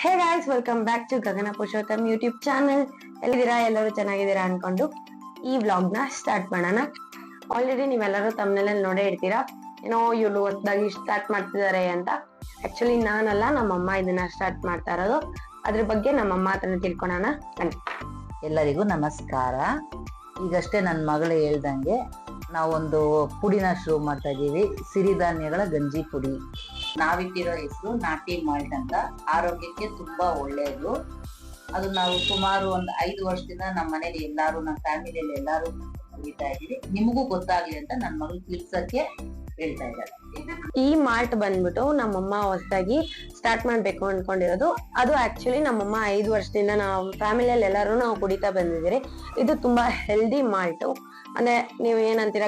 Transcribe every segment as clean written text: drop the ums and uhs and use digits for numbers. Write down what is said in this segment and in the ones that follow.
Hey guys, welcome back to Gagana Purushottam YouTube channel. ಎಲ್ಲಿದ್ದೀರಾ? ಎಲ್ಲರೂ ಚೆನ್ನಾಗಿದ್ದೀರಾ ಅನ್ಕೊಂಡು ಈ ವ್ಲಾಗ್ ನ ಸ್ಟಾರ್ಟ್ ಮಾಡೋಣ. ಆಲ್ರೆಡಿ ನೀವೆಲ್ಲರೂ ತಮ್ಮನೇಲಿ ನೋಡೇ ಇರ್ತೀರಾ, ಏನೋ ಇವ್ರು ಹೊಸದಾಗಿ ಸ್ಟಾರ್ಟ್ ಮಾಡ್ತಿದ್ದಾರೆ ಅಂತ. ಆಕ್ಚುಲಿ ನಾನಲ್ಲ, ನಮ್ಮಮ್ಮ ಇದನ್ನ ಸ್ಟಾರ್ಟ್ ಮಾಡ್ತಾ ಇರೋದು. ಅದ್ರ ಬಗ್ಗೆ ನಮ್ಮಮ್ಮ ಹತ್ರನ ತಿಳ್ಕೊಳೋಣ ಬನ್ನಿ. ಎಲ್ಲರಿಗೂ ನಮಸ್ಕಾರ. ಈಗಷ್ಟೇ ನನ್ನ ಮಗಳು ಹೇಳ್ದಂಗೆ ನಾವೊಂದು ಪುಡಿನ ಶುರು ಮಾಡ್ತಾ ಇದ್ದೀವಿ, ಸಿರಿಧಾನ್ಯಗಳ ಗಂಜಿ ಪುಡಿ. ನಾವಿಟ್ಟಿರೋ ಹೆಸರು ನಾಟಿ ಮಾಲ್ಟ್ ಅಂತ. ಆರೋಗ್ಯಕ್ಕೆ ತುಂಬಾ ಒಳ್ಳೆಯದು. ಅದು ನಾವು ಸುಮಾರು ಒಂದು 5 ವರ್ಷದಿಂದ ನಮ್ಮ ಮನೇಲಿ ಎಲ್ಲಾರು, ನಮ್ಮ ಫ್ಯಾಮಿಲಿಯಲ್ಲಿ ಎಲ್ಲಾರು ಕುಡಿತಾ ಇದೀವಿ. ನಿಮಗೂ ಗೊತ್ತಾಗ್ಲಿ ಅಂತ ನನ್ನ ಮಗಳು ತಿಳ್ಸಕ್ಕೆ ಹೇಳ್ತಾ ಇದ್ದಾರೆ. ಈ ಮಾಲ್ಟ್ ಬಂದ್ಬಿಟ್ಟು ನಮ್ಮಮ್ಮ ಹೊಸದಾಗಿ ಸ್ಟಾರ್ಟ್ ಮಾಡ್ಬೇಕು ಅನ್ಕೊಂಡಿರೋದು. ಅದು ಆಕ್ಚುಲಿ ನಮ್ಮಮ್ಮ 5 ವರ್ಷದಿಂದ ನಾವು ಫ್ಯಾಮಿಲಿಯಲ್ಲಿ ಎಲ್ಲರೂ ನಾವು ಕುಡಿತಾ ಬಂದಿದ್ದೀರಿ. ಇದು ತುಂಬಾ ಹೆಲ್ದಿ ಮಾಲ್ಟ್. ಅಂದ್ರೆ ನೀವು ಏನಂತೀರಾ,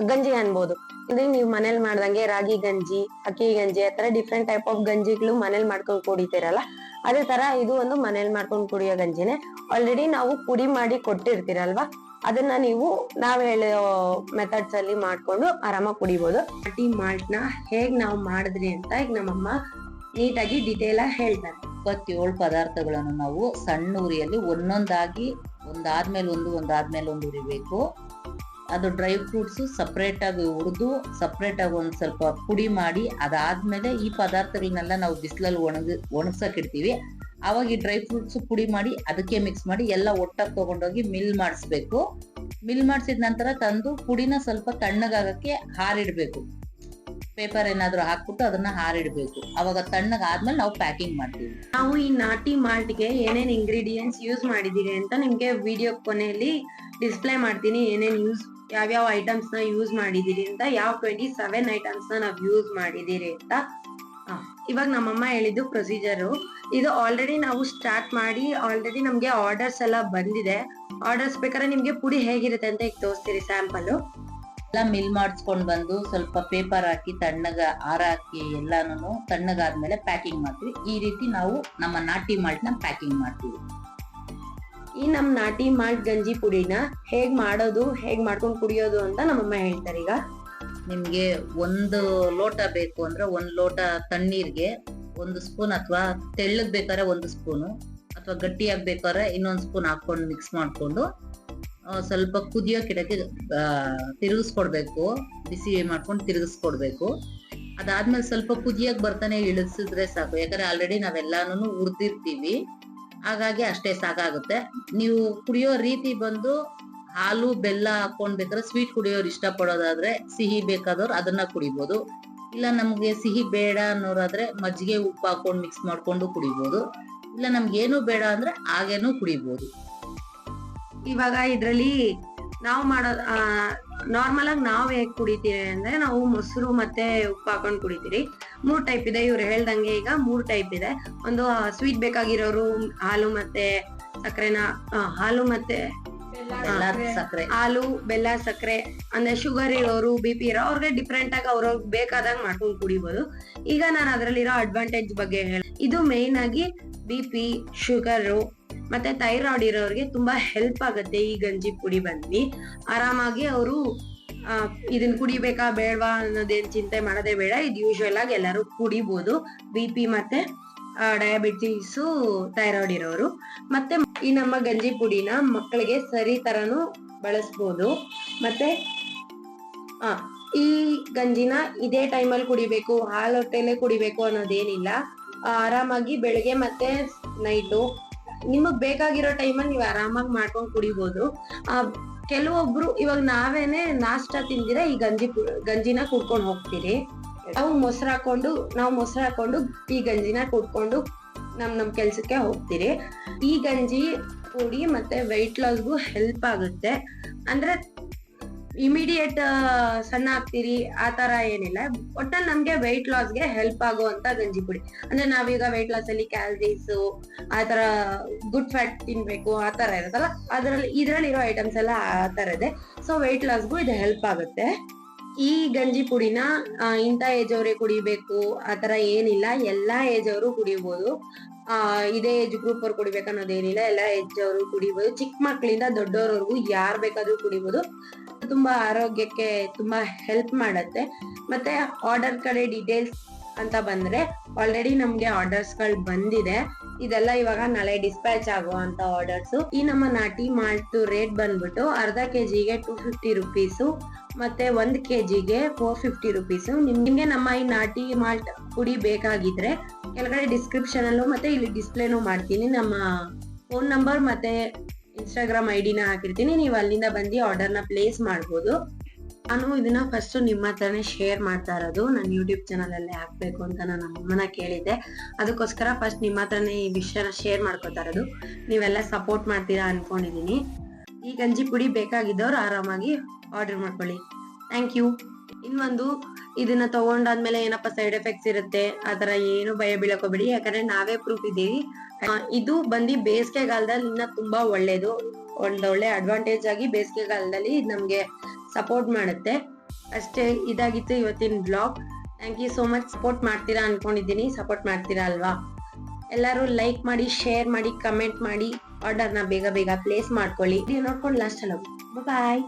ಗಂಜಿ ಅನ್ಬೋದು. ಅಂದ್ರೆ ನೀವು ಮನೇಲಿ ಮಾಡ್ದಂಗೆ ರಾಗಿ ಗಂಜಿ, ಅಕ್ಕಿ ಗಂಜಿ, ಆತರ ಡಿಫ್ರೆಂಟ್ ಟೈಪ್ ಆಫ್ ಗಂಜಿಗಳು ಮನೇಲಿ ಮಾಡ್ಕೊಂಡು ಕುಡಿತೀರಲ್ಲ, ಅದೇ ತರ ಇದು ಒಂದು ಮನೇಲಿ ಮಾಡ್ಕೊಂಡು ಕುಡಿಯೋ ಗಂಜಿನೇ. ಆಲ್ರೆಡಿ ನಾವು ಪುಡಿ ಮಾಡಿ ಕೊಟ್ಟಿರ್ತೀರಲ್ವಾ, ಅದನ್ನ ನೀವು ನಾವ್ ಹೇಳೋ ಮೆಥಡ್ಸ್ ಅಲ್ಲಿ ಮಾಡ್ಕೊಂಡು ಆರಾಮಾಗಿ ಕುಡಿಬಹುದು. ನಾಟಿ ಮಾಲ್ಟ್ ನ ಹೇಗ್ ನಾವು ಮಾಡಿದ್ರಿ ಅಂತ ಈಗ ನಮ್ಮಮ್ಮ ನೀಟಾಗಿ ಡೀಟೇಲ್ ಆಗಿ ಹೇಳ್ತಾರೆ. 27 ಪದಾರ್ಥಗಳನ್ನು ನಾವು ಸಣ್ಣ ಉರಿಯಲ್ಲಿ ಒಂದೊಂದಾಗಿ ಒಂದಾದ್ಮೇಲೆ ಒಂದು ಉರಿಬೇಕು. ಅದು ಡ್ರೈ ಫ್ರೂಟ್ಸ್ ಸಪರೇಟ್ ಆಗಿ ಹುರಿದು ಸಪರೇಟ್ ಆಗಿ ಒಂದ್ ಸ್ವಲ್ಪ ಪುಡಿ ಮಾಡಿ, ಅದಾದ್ಮೇಲೆ ಈ ಪದಾರ್ಥಗಳನ್ನೆಲ್ಲ ನಾವು ಬಿಸಿಲಲ್ಲಿ ಒಣಗ್ಸಕ್ ಇಡ್ತೀವಿ. ಅವಾಗ ಈ ಡ್ರೈ ಫ್ರೂಟ್ಸ್ ಪುಡಿ ಮಾಡಿ ಅದಕ್ಕೆ ಮಿಕ್ಸ್ ಮಾಡಿ ಎಲ್ಲ ಒಟ್ಟಾಗಿ ತಗೊಂಡೋಗಿ ಮಿಲ್ ಮಾಡಿಸ್ಬೇಕು. ಮಿಲ್ ಮಾಡಿಸಿದ ನಂತರ ತಂದು ಪುಡಿನ ಸ್ವಲ್ಪ ತಣ್ಣಗಾಗಕ್ಕೆ ಹಾರಿಡ್ಬೇಕು. ಪೇಪರ್ ಏನಾದ್ರು ಹಾಕ್ಬಿಟ್ಟು ಅದನ್ನ ಹಾರಿಡ್ಬೇಕು. ಅವಾಗ ತಣ್ಣಗಾದ್ಮೇಲೆ ನಾವು ಪ್ಯಾಕಿಂಗ್ ಮಾಡ್ತೀವಿ. ನಾವು ಈ ನಾಟಿ ಮಾಲ್ಟ್ಗೆ ಏನೇನ್ ಇಂಗ್ರೀಡಿಯೆಂಟ್ಸ್ ಯೂಸ್ ಮಾಡಿದೀವಿ ಅಂತ ನಿಮ್ಗೆ ವಿಡಿಯೋ ಕೊನೆಯಲ್ಲಿ ಡಿಸ್ಪ್ಲೇ ಮಾಡ್ತೀನಿ. ಯಾವ್ಯಾವ ಐಟಮ್ಸ್ ನ ಯೂಸ್ ಮಾಡಿದೀರಿ ಅಂತ, ಯಾವ 27 ಐಟಮ್ಸ್ ನ ನಾವ್ ಯೂಸ್ ಮಾಡಿದೀರಿ ಅಂತ. ಇವಾಗ ನಮ್ಮಮ್ಮ ಹೇಳಿದ್ದು ಪ್ರೊಸೀಜರು ಇದು. ಆಲ್ರೆಡಿ ನಾವು ಸ್ಟಾರ್ಟ್ ಮಾಡಿ ಆಲ್ರೆಡಿ ನಮ್ಗೆ ಆರ್ಡರ್ಸ್ ಎಲ್ಲ ಬಂದಿದೆ. ಆರ್ಡರ್ಸ್ ಬೇಕಾದ್ರೆ ನಿಮ್ಗೆ ಪುಡಿ ಹೇಗಿರುತ್ತೆ ಅಂತ ಈಗ ತೋರಿಸ್ತೀರಿ ಸ್ಯಾಂಪಲ್. ಎಲ್ಲ ಮಿಲ್ ಮಾಡಿಸ್ಕೊಂಡ್ ಬಂದು ಸ್ವಲ್ಪ ಪೇಪರ್ ಹಾಕಿ ತಣ್ಣಗ ಹಾಕಿ ಎಲ್ಲಾನು ತಣ್ಣಗಾದ್ಮೇಲೆ ಪ್ಯಾಕಿಂಗ್ ಮಾಡ್ತೀವಿ. ಈ ರೀತಿ ನಾವು ನಮ್ಮ ನಾಟಿ ಮಾಲ್ಟ್ ನ ಪ್ಯಾಕಿಂಗ್ ಮಾಡ್ತೀವಿ. ಈ ನಮ್ ನಾಟಿ ಮಾಲ್ಟ್ ಗಂಜಿ ಪುಡಿನ ಹೇಗ್ ಮಾಡೋದು, ಹೇಗ್ ಮಾಡ್ಕೊಂಡು ಕುಡಿಯೋದು ಅಂತ ನಮ್ಮಮ್ಮ ಹೇಳ್ತಾರೆ. ಈಗ ನಿಮ್ಗೆ 1 ಲೋಟ ಬೇಕು ಅಂದ್ರೆ 1 ಲೋಟ ತಣ್ಣೀರ್ಗೆ 1 ಸ್ಪೂನ್, ಅಥವಾ ತೆಳ್ಳಗ್ ಬೇಕಾದ್ರೆ 1 ಸ್ಪೂನು, ಅಥವಾ ಗಟ್ಟಿ ಆಗ್ಬೇಕಾದ್ರೆ ಇನ್ನೊಂದ್ ಸ್ಪೂನ್ ಹಾಕೊಂಡು ಮಿಕ್ಸ್ ಮಾಡ್ಕೊಂಡು ಸ್ವಲ್ಪ ಕುದಿಯೋಕಿಡಕ್ಕೆ ತಿರುಗಿಸ್ಕೊಡ್ಬೇಕು. ಬಿಸಿ ಮಾಡ್ಕೊಂಡು ತಿರುಗಿಸ್ಕೊಡ್ಬೇಕು. ಅದಾದ್ಮೇಲೆ ಸ್ವಲ್ಪ ಕುದಿಯಕ್ ಬರ್ತಾನೆ ಇಳಿಸಿದ್ರೆ ಸಾಕು. ಯಾಕಂದ್ರೆ ಆಲ್ರೆಡಿ ನಾವೆಲ್ಲಾನು ಹುರಿದಿರ್ತೀವಿ, ಹಾಗಾಗಿ ಅಷ್ಟೇ ಸಾಕಾಗುತ್ತೆ. ನೀವು ಕುಡಿಯೋ ರೀತಿ ಬಂದು ಹಾಲು ಬೆಲ್ಲ ಹಾಕೊಂಡ್ ಬೇಕಾದ್ರೆ, ಸ್ವೀಟ್ ಕುಡಿಯೋರು ಇಷ್ಟ ಪಡೋದಾದ್ರೆ, ಸಿಹಿ ಬೇಕಾದವ್ರು ಅದನ್ನ ಕುಡಿಬಹುದು. ಇಲ್ಲ ನಮ್ಗೆ ಸಿಹಿ ಬೇಡ ಅನ್ನೋರಾದ್ರೆ ಮಜ್ಜಿಗೆ ಉಪ್ಪು ಹಾಕೊಂಡ್ ಮಿಕ್ಸ್ ಮಾಡ್ಕೊಂಡು ಕುಡಿಬಹುದು. ಇಲ್ಲ ನಮ್ಗೆ ಏನು ಬೇಡ ಅಂದ್ರೆ ಹಾಗೇನು ಕುಡಿಬಹುದು. ಇವಾಗ ಇದ್ರಲ್ಲಿ ನಾವು ಮಾಡೋದ್ ನಾರ್ಮಲ್ ಆಗಿ ನಾವ್ ಹೇಗ್ ಕುಡಿತೀವಿ ಅಂದ್ರೆ, ನಾವು ಮೊಸರು ಮತ್ತೆ ಉಪ್ಪು ಹಾಕೊಂಡ್ ಕುಡಿತೀರಿ. 3 ಟೈಪ್ ಇದೆ ಇವ್ರು ಹೇಳ್ದಂಗೆ. ಈಗ 3 ಟೈಪ್ ಇದೆ. ಒಂದು ಸ್ವೀಟ್ ಬೇಕಾಗಿರೋರು ಹಾಲು ಮತ್ತೆ ಸಕ್ಕರೆನ, ಹಾಲು ಮತ್ತೆ ಹಾಲು ಬೆಲ್ಲ ಸಕ್ಕರೆ, ಅಂದ್ರೆ ಶುಗರ್ ಇರೋರು, BP ಇರೋ ಅವ್ರಿಗೆ ಡಿಫ್ರೆಂಟ್ ಆಗಿ ಅವ್ರವ್ರಿಗೆ ಬೇಕಾದಾಗ ಮಾಡ್ಕೊಂಡು ಕುಡಿಬಹುದು. ಈಗ ನಾನು ಅದ್ರಲ್ಲಿರೋ ಅಡ್ವಾಂಟೇಜ್ ಬಗ್ಗೆ ಇದು ಮೇನ್ ಆಗಿ BP, ಶುಗರು ಮತ್ತೆ ಥೈರಾಯ್ಡ್ ಇರೋರಿಗೆ ತುಂಬಾ ಹೆಲ್ಪ್ ಆಗುತ್ತೆ. ಈ ಗಂಜಿ ಪುಡಿ ಬಂದ್ವಿ ಆರಾಮಾಗಿ ಅವರು ಇದನ್ನ ಕುಡಿಬೇಕಾ ಬೇಡವಾ ಅನ್ನೋದೇನ್ ಚಿಂತೆ ಮಾಡೋದೇ ಬೇಡ. ಇದು ಯೂಶುವಲ್ ಆಗಿ ಎಲ್ಲರೂ ಕುಡಿಬಹುದು. BP ಮತ್ತೆ ಡಯಾಬಿಟಿಸ್, ಥೈರಾಯ್ಡ್ ಇರೋರು. ಮತ್ತೆ ಈ ನಮ್ಮ ಗಂಜಿ ಪುಡಿನ ಮಕ್ಕಳಿಗೆ ಸರಿ ತರನು ಬಳಸ್ಬೋದು. ಮತ್ತೆ ಈ ಗಂಜಿನ ಇದೇ ಟೈಮಲ್ಲಿ ಕುಡಿಬೇಕು, ಹಾಲು ಹೊಟ್ಟೆಲೆ ಕುಡಿಬೇಕು ಅನ್ನೋದೇನಿಲ್ಲ. ಆರಾಮಾಗಿ ಬೆಳಗ್ಗೆ ಮತ್ತೆ ನೈಟು ನಿಮಗ್ ಬೇಕಾಗಿರೋ ಟೈಮಲ್ಲಿ ನೀವು ಆರಾಮಾಗಿ ಮಾಡ್ಕೊಂಡು ಕುಡಿಬಹುದು. ಕೆಲವೊಬ್ರು ಇವಾಗ ನಾವೇನೆ ನಾಷ್ಟ ತಿಂದಿರ ಈ ಗಂಜಿನ ಕುಡ್ಕೊಂಡು ಹೋಗ್ತೀರಿ. ನಾವು ಮೊಸರು ಹಾಕೊಂಡು ಈ ಗಂಜಿನ ಕುಡ್ಕೊಂಡು ನಮ್ ಕೆಲ್ಸಕ್ಕೆ ಹೋಗ್ತೀರಿ. ಈ ಗಂಜಿ ಪುಡಿ ಮತ್ತೆ ವೆಯ್ಟ್ ಲಾಸ್ಗೂ ಹೆಲ್ಪ್ ಆಗುತ್ತೆ. ಅಂದ್ರೆ ಇಮಿಡಿಯೇಟ್ ಸಣ್ಣ ಆಗ್ತೀರಿ ಆತರ ಏನಿಲ್ಲ. ಒಟ್ಟಲ್ಲಿ ನಮ್ಗೆ ವೆಯ್ಟ್ ಲಾಸ್ಗೆ ಹೆಲ್ಪ್ ಆಗುವಂತ ಗಂಜಿ ಪುಡಿ. ಅಂದ್ರೆ ನಾವೀಗ ವೆಯ್ಟ್ ಲಾಸ್ ಅಲ್ಲಿ ಕ್ಯಾಲರೀಸ್ ಆತರ ಗುಡ್ ಫ್ಯಾಟ್ ತಿನ್ಬೇಕು ಆತರ ಇರುತ್ತಲ್ಲ, ಇದ್ರಲ್ಲಿರೋ ಐಟಮ್ಸ್ ಎಲ್ಲ ಆತರ ಇದೆ. ಸೊ ವೆಯ್ಟ್ ಲಾಸ್ಗೂ ಇದು ಹೆಲ್ಪ್ ಆಗುತ್ತೆ. ಈ ಗಂಜಿ ಪುಡಿನ ಇಂಥ ಏಜ್ ಅವರೇ ಕುಡಿಬೇಕು ಆತರ ಏನಿಲ್ಲ, ಎಲ್ಲಾ ಏಜ್ ಅವರು ಕುಡಿಬಹುದು. ಇದೇ ಏಜ್ ಗ್ರೂಪ್ ಅವ್ರು ಕುಡಿಬೇಕು ಅನ್ನೋದೇನಿಲ್ಲ, ಎಲ್ಲಾ ಏಜ್ ಅವರು ಕುಡಿಬಹುದು. ಚಿಕ್ಕ ಮಕ್ಕಳಿಂದ ದೊಡ್ಡವರವರೆಗೂ ಯಾರ್ ಬೇಕಾದ್ರೂ ಕುಡಿಬಹುದು. ತುಂಬಾ ಆರೋಗ್ಯಕ್ಕೆ ತುಂಬಾ ಹೆಲ್ಪ್ ಮಾಡತ್ತೆ. ಮತ್ತೆ ಆರ್ಡರ್ ಕಡೆ ಡೀಟೇಲ್ಸ್ ಅಂತ ಬಂದ್ರೆ ಆಲ್ರೆಡಿ ನಮ್ಗೆ ಆರ್ಡರ್ಸ್ ಗಳು ಬಂದಿದೆ. ಇದೆಲ್ಲ ಇವಾಗ ನಾಳೆ ಡಿಸ್ಪ್ಯಾಚ್ ಆಗುವಂತ ಆರ್ಡರ್ಸ್. ಈ ನಮ್ಮ ನಾಟಿ ಮಾಲ್ಟ್ ರೇಟ್ ಬಂದ್ಬಿಟ್ಟು ಅರ್ಧ ಕೆಜಿಗೆ 250 ರುಪೀಸು ಮತ್ತೆ 1 ಕೆಜಿಗೆ 450 ರುಪೀಸು. ನಿಮ್ಗೆ ನಮ್ಮ ಈ ನಾಟಿ ಮಾಲ್ಟ್ ಪುಡಿ ಬೇಕಾಗಿದ್ರೆ ಕೆಳಗಡೆ ಡಿಸ್ಕ್ರಿಪ್ಷನ್ ಅಲ್ಲೂ ಮತ್ತೆ ಇಲ್ಲಿ ಡಿಸ್ಪ್ಲೇನು ಮಾಡ್ತೀನಿ, ನಮ್ಮ ಫೋನ್ ನಂಬರ್ ಮತ್ತೆ ಇನ್ಸ್ಟಾಗ್ರಾಮ್ ಐಡಿನ ಹಾಕಿರ್ತೀನಿ. ನೀವು ಅಲ್ಲಿಂದ ಬಂದು ಆರ್ಡರ್ನ ಪ್ಲೇಸ್ ಮಾಡ್ಬೋದು. ನಾನು ಇದನ್ನ ಫಸ್ಟ್ ನಿಮ್ಮ ಹತ್ರನೇ ಶೇರ್ ಮಾಡ್ತಾ ಇರೋದು. ನನ್ನ ಯೂಟ್ಯೂಬ್ ಚಾನಲ್ ಅಲ್ಲೇ ಹಾಕ್ಬೇಕು ಅಂತ ನಾನು ಅಮ್ಮನ ಕೇಳಿದ್ದೆ, ಅದಕ್ಕೋಸ್ಕರ ಫಸ್ಟ್ ನಿಮ್ಮ ಹತ್ರನೇ ಈ ವಿಷಯನ ಶೇರ್ ಮಾಡ್ಕೋತಾ ಇರೋದು. ನೀವೆಲ್ಲ ಸಪೋರ್ಟ್ ಮಾಡ್ತೀರಾ ಅನ್ಕೊಂಡಿದೀನಿ. ಈ ಗಂಜಿ ಪುಡಿ ಬೇಕಾಗಿದ್ದವ್ರು ಆರಾಮಾಗಿ ಆರ್ಡರ್ ಮಾಡ್ಕೊಳ್ಳಿ. Thank you. ಇನ್ನೊಂದು, ಇದನ್ನ ತಗೊಂಡಾದ್ಮೇಲೆ ಏನಪ್ಪ ಸೈಡ್ ಎಫೆಕ್ಟ್ಸ್ ಇರುತ್ತೆ ಆತರ ಏನು ಭಯ ಬೀಳಕೋಬೇಡಿ, ಯಾಕಂದ್ರೆ ನಾವೇ ಪ್ರೂಫ್ ಇದ್ದೀವಿ. ಇದು ಬಂದು ಬೇಸಿಗೆಗಾಲದಲ್ಲಿ ಇನ್ನ ತುಂಬಾ ಒಳ್ಳೇದು, ಒಂದೊಳ್ಳೆ ಅಡ್ವಾಂಟೇಜ್ ಆಗಿ ಬೇಸಿಗೆಗಾಲದಲ್ಲಿ ನಮ್ಗೆ ಸಪೋರ್ಟ್ ಮಾಡುತ್ತೆ. ಅಷ್ಟೇ, ಇದಾಗಿತ್ತು ಇವತ್ತಿನ blog. Thank you so much. Support ಮಾಡ್ತೀರಾ ಅನ್ಕೊಂಡಿದ್ದೀನಿ. ಸಪೋರ್ಟ್ ಮಾಡ್ತೀರಾ ಅಲ್ವಾ? ಎಲ್ಲರೂ ಲೈಕ್ ಮಾಡಿ, ಶೇರ್ ಮಾಡಿ, ಕಮೆಂಟ್ ಮಾಡಿ, ಆರ್ಡರ್ನ ಬೇಗ ಬೇಗ ಪ್ಲೇಸ್ ಮಾಡ್ಕೊಳ್ಳಿ. ನೋಡ್ಕೊಂಡು ಲಾಸ್ಟ್ ಅಲ್ಲಿ ಹೋಗಿ ಬಾಯ್.